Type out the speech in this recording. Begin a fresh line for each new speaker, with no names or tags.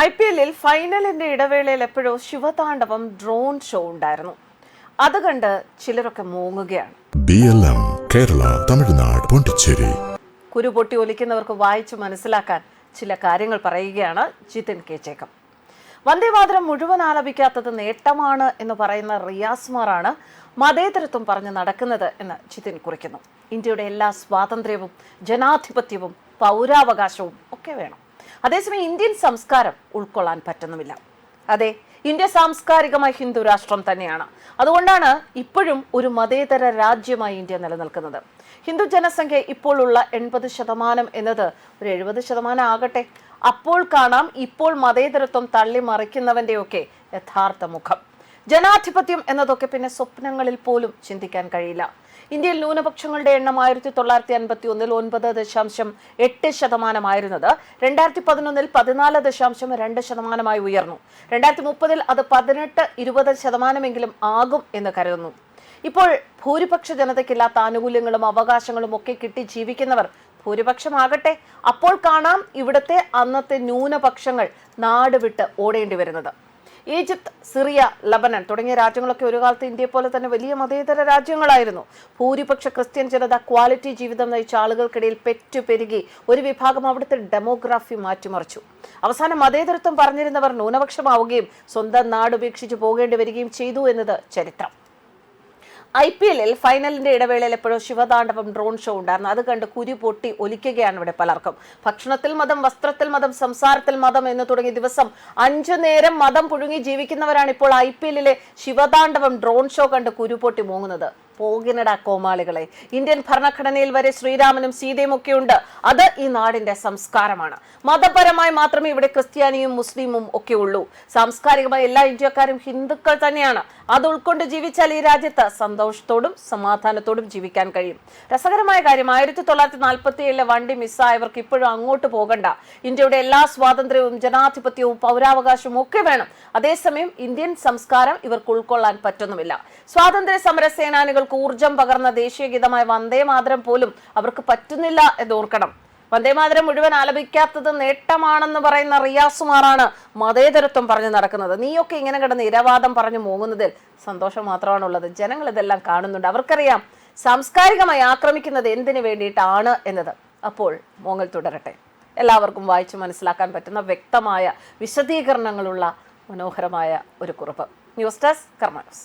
IPL ഫൈനലിന്റെ ഇടവേളയിൽ എപ്പോഴോ ശിവതാണ്ഡവം drone show ഉണ്ടായിരുന്നു. അത് കണ്ട് ചിലരൊക്കെ മൂങ്ങുകയാണ്.
BLM കേരള തമിഴ്നാട് പോണ്ടിച്ചേരി
കുരുപൊട്ടി ഒലിക്കുന്നവർക്ക് വായിച്ചു മനസ്സിലാക്കാൻ ചില കാര്യങ്ങൾ പറയുകയാണ് ജിതിൻ കെ ജേക്കബ്. വന്ദേമാതരം മുഴുവൻ ആലപിക്കാത്തത് നേട്ടമാണ് എന്ന് പറയുന്ന റിയാസ്മാറാണ് മതേതരത്വം പറഞ്ഞ് നടക്കുന്നത് എന്ന് ജിതിൻ കുറിക്കുന്നു. ഇന്ത്യയുടെ എല്ലാ സ്വാതന്ത്ര്യവും ജനാധിപത്യവും പൗരാവകാശവും ഒക്കെ വേണം. അതേസമയം ഇന്ത്യൻ സംസ്കാരം ഉൾക്കൊള്ളാൻ പറ്റുന്നുമില്ല. അതെ, ഇന്ത്യ സാംസ്കാരികമായി ഹിന്ദു രാഷ്ട്രം തന്നെയാണ്. അതുകൊണ്ടാണ് ഇപ്പോഴും ഒരു മതേതര രാജ്യമായി ഇന്ത്യ നിലനിൽക്കുന്നത്. ഹിന്ദു ജനസംഖ്യ ഇപ്പോൾ ഉള്ള 80% എന്നത് ഒരു 70% ആകട്ടെ. അപ്പോൾ കാണാം ഇപ്പോൾ മതേതരത്വം തള്ളിമറിക്കുന്നവന്റെയൊക്കെ യഥാർത്ഥ മുഖം. ജനാധിപത്യം എന്നതൊക്കെ പിന്നെ സ്വപ്നങ്ങളിൽ പോലും ചിന്തിക്കാൻ കഴിയില്ല. ഇന്ത്യയിൽ ന്യൂനപക്ഷങ്ങളുടെ എണ്ണം 1951 9.8% 2011 14.2% ഉയർന്നു. 2030 അത് 18-20% ആകും എന്ന് കരുതുന്നു. ഇപ്പോൾ ഭൂരിപക്ഷ ജനതയ്ക്കില്ലാത്ത ആനുകൂല്യങ്ങളും അവകാശങ്ങളും ഒക്കെ കിട്ടി ജീവിക്കുന്നവർ ഭൂരിപക്ഷമാകട്ടെ. അപ്പോൾ കാണാം ഇവിടുത്തെ അന്നത്തെ ന്യൂനപക്ഷങ്ങൾ നാട് വിട്ട് ഓടേണ്ടി വരുന്നത്. ഈജിപ്ത്, സിറിയ, ലബനൻ തുടങ്ങിയ രാജ്യങ്ങളൊക്കെ ഒരു കാലത്ത് ഇന്ത്യയെ പോലെ തന്നെ വലിയ മതേതര രാജ്യങ്ങളായിരുന്നു. ഭൂരിപക്ഷ ക്രിസ്ത്യൻ ജനത ക്വാളിറ്റി ജീവിതം നയിച്ച ആളുകൾക്കിടയിൽ പെറ്റുപെരുകി ഒരു വിഭാഗം അവിടുത്തെ ഡെമോഗ്രാഫി മാറ്റിമറിച്ചു. അവസാനം മതേതരത്വം പറഞ്ഞിരുന്നവർ ന്യൂനപക്ഷമാവുകയും സ്വന്തം നാട് ഉപേക്ഷിച്ചു പോകേണ്ടി വരികയും ചെയ്തു എന്നത് ചരിത്രം. IPL ഫൈനലിന്റെ ഇടവേളയിൽ എപ്പോഴോ ശിവതാണ്ഡവം ഡ്രോൺ ഷോ ഉണ്ടായിരുന്നു. അത് കണ്ട് കുരു പൊട്ടി ഒലിക്കുകയാണ് ഇവിടെ പലർക്കും. ഭക്ഷണത്തിൽ മതം, വസ്ത്രത്തിൽ മതം, സംസാരത്തിൽ മതം എന്ന് തുടങ്ങി ദിവസം 5 നേരം മതം പുഴുങ്ങി ജീവിക്കുന്നവരാണ് ഇപ്പോൾ IPL ശിവതാണ്ഡവം ഡ്രോൺ ഷോ കണ്ട് കുരു പൊട്ടി മൂങ്ങുന്നത്. പോകിനട കോമാളികളെ, ഇന്ത്യൻ ഭരണഘടനയിൽ വരെ ശ്രീരാമനും സീതയും ഒക്കെ ഉണ്ട്. അത് ഈ നാടിന്റെ സംസ്കാരമാണ്. മതപരമായി മാത്രമേ ഇവിടെ ക്രിസ്ത്യാനിയും മുസ്ലിമും ഒക്കെ ഉള്ളൂ. സാംസ്കാരികമായി എല്ലാ ഇന്ത്യക്കാരും ഹിന്ദുക്കൾ തന്നെയാണ്. അത് ഉൾക്കൊണ്ട് ജീവിച്ചാൽ ഈ രാജ്യത്ത് സന്തോഷത്തോടും സമാധാനത്തോടും ജീവിക്കാൻ കഴിയും. രസകരമായ കാര്യം, 1947 വണ്ടി മിസ്സായവർക്ക് ഇപ്പോഴും അങ്ങോട്ട് പോകണ്ട. ഇന്ത്യയുടെ എല്ലാ സ്വാതന്ത്ര്യവും ജനാധിപത്യവും പൗരാവകാശവും ഒക്കെ വേണം. അതേസമയം ഇന്ത്യൻ സംസ്കാരം ഇവർക്ക് ഉൾക്കൊള്ളാൻ പറ്റുന്നുമില്ല. സ്വാതന്ത്ര്യ സമര സേനാനികൾക്ക് ഊർജം പകർന്ന ദേശീയ ഗീതമായ വന്ദേമാതരം പോലും അവർക്ക് പറ്റുന്നില്ല എന്നോർക്കണം. വന്ദേമാതരം മുഴുവൻ ആലപിക്കാത്തത് നേട്ടമാണെന്ന് പറയുന്ന റിയാസുമാറാണ് മതേതരത്വം പറഞ്ഞു നടക്കുന്നത്. നീയൊക്കെ ഇങ്ങനെ കിടന്ന് ഇരവാദം പറഞ്ഞു മൂങ്ങുന്നതിൽ സന്തോഷം മാത്രമാണുള്ളത്. ജനങ്ങൾ ഇതെല്ലാം കാണുന്നുണ്ട്. അവർക്കറിയാം സാംസ്കാരികമായി ആക്രമിക്കുന്നത് എന്തിനു വേണ്ടിയിട്ടാണ് എന്നത്. അപ്പോൾ മോങ്ങൽ തുടരട്ടെ. എല്ലാവർക്കും വായിച്ചു മനസ്സിലാക്കാൻ പറ്റുന്ന വ്യക്തമായ വിശദീകരണങ്ങളുള്ള മനോഹരമായ ഒരു കുറിപ്പ്. ന്യൂസ് ഡെസ്ക് കർമ്മ ന്യൂസ്.